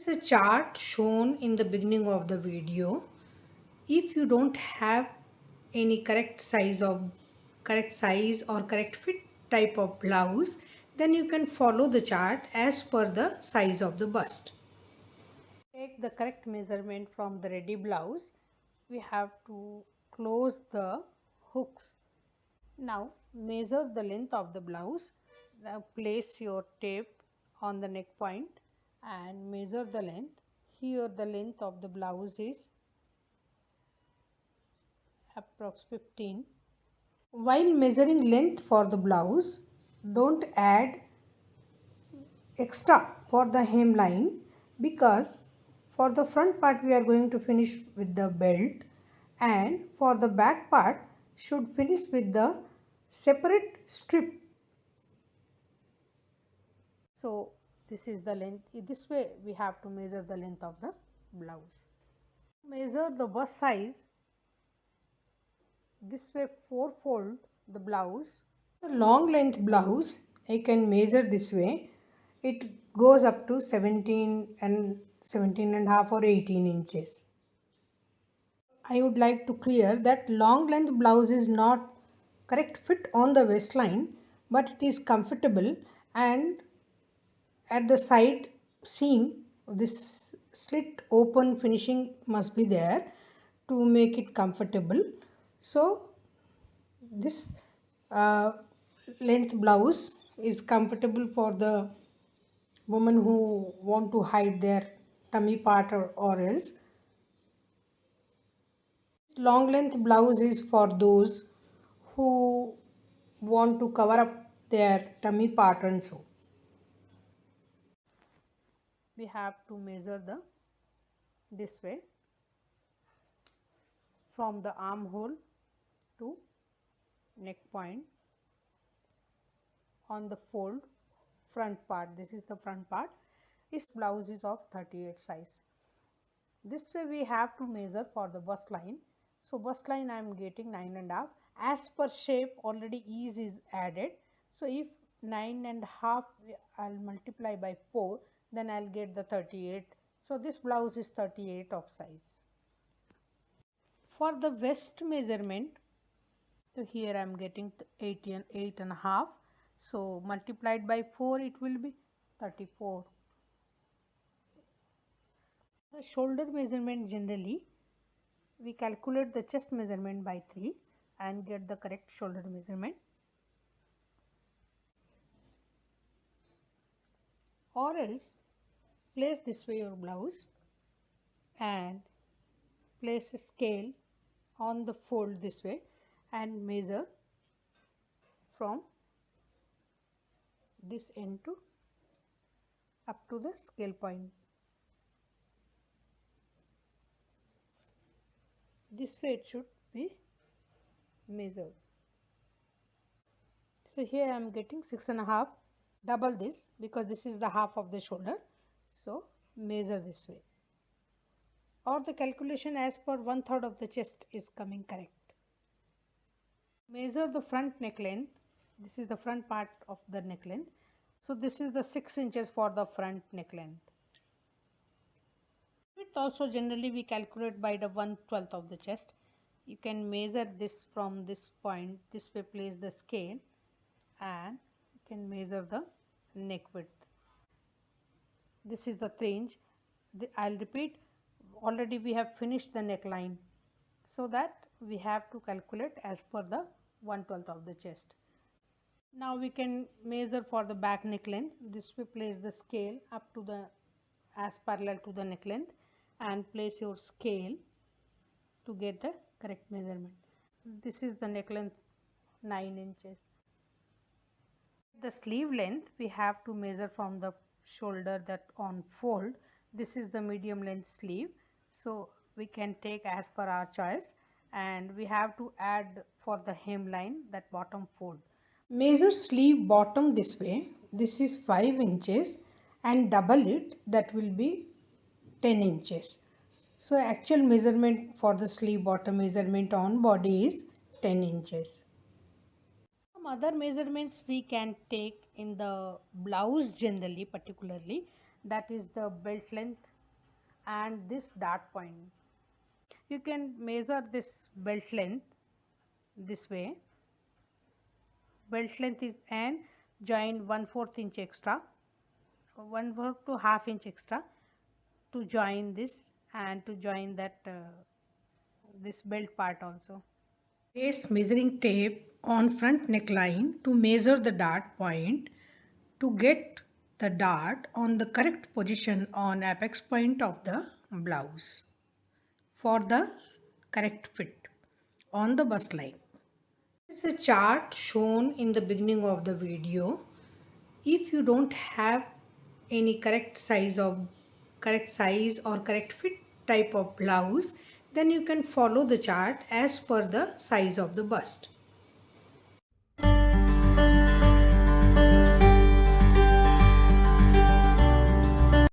is a chart shown in the beginning of the video. If you don't have any correct size or correct fit type of blouse, then you can follow the chart as per the size of the bust. Take the correct measurement from the ready blouse. We have to close the hooks. Now measure the length of the blouse. Now place your tape on the neck point and measure the length. Here the length of the blouse is approx 15. While measuring length for the blouse, don't add extra for the hemline, because for the front part we are going to finish with the belt, and for the back part should finish with the separate strip. So this is the length. This way we have to measure the length of the blouse. Measure the bust size. This way 4-fold the blouse. The long length blouse I can measure this way. It goes up to 17 and a half or 18 inches. I would like to clear that long length blouse is not correct fit on the waistline, but it is comfortable, and at the side seam this slit open finishing must be there to make it comfortable. So this length blouse is comfortable for the women who want to hide their tummy part, or else long length blouse is for those who want to cover up their tummy part, and so we have to measure this way from the armhole to neck point on the fold front part. This is the front part. This blouse is of 38 size. This way we have to measure for the bust line. So bust line I am getting 9.5. As per shape already ease is added. So if 9.5 I'll multiply by 4, then I'll get the 38. So this blouse is 38 of size. For the waist measurement, so here I am getting 8.5. So multiplied by 4 it will be 34. The shoulder measurement, generally we calculate the chest measurement by 3 and get the correct shoulder measurement, or else place this way your blouse and place a scale on the fold this way and measure from this end to up to the scale point. This way it should be measured. So here I am getting 6.5, double this, because this is the half of the shoulder. So measure this way, or the calculation as per 1/3 of the chest is coming correct. Measure the front neck length. This is the front part of the neck length. So this is the 6 inches for the front neck length. Width also generally we calculate by the 1/12 of the chest. You can measure this from this point. This way place the scale and you can measure the neck width. This is the 3 inch. I'll repeat, already we have finished the neckline, so that we have to calculate as per the 1/12 of the chest. Now we can measure for the back neck length. This way place the scale up to the as parallel to the neck length and place your scale to get the correct measurement. This is the neck length, 9 inches. The sleeve length we have to measure from the shoulder that on fold. This is the medium length sleeve, so we can take as per our choice, and we have to add for the hemline that bottom fold. Measure sleeve bottom this way. This is 5 inches and double it, that will be 10 inches. So actual measurement for the sleeve bottom measurement on body is 10 inches. Some other measurements we can take in the blouse generally, particularly, that is the belt length and this dart point. You can measure this belt length this way. Belt length is and join 1/4 inch extra, 1/4 to half inch extra to join this and to join that this belt part also. Place measuring tape on front neckline to measure the dart point to get the dart on the correct position on apex point of the blouse for the correct fit on the bust line. This is a chart shown in the beginning of the video. If you don't have any correct size or correct fit type of blouse, then you can follow the chart as per the size of the bust.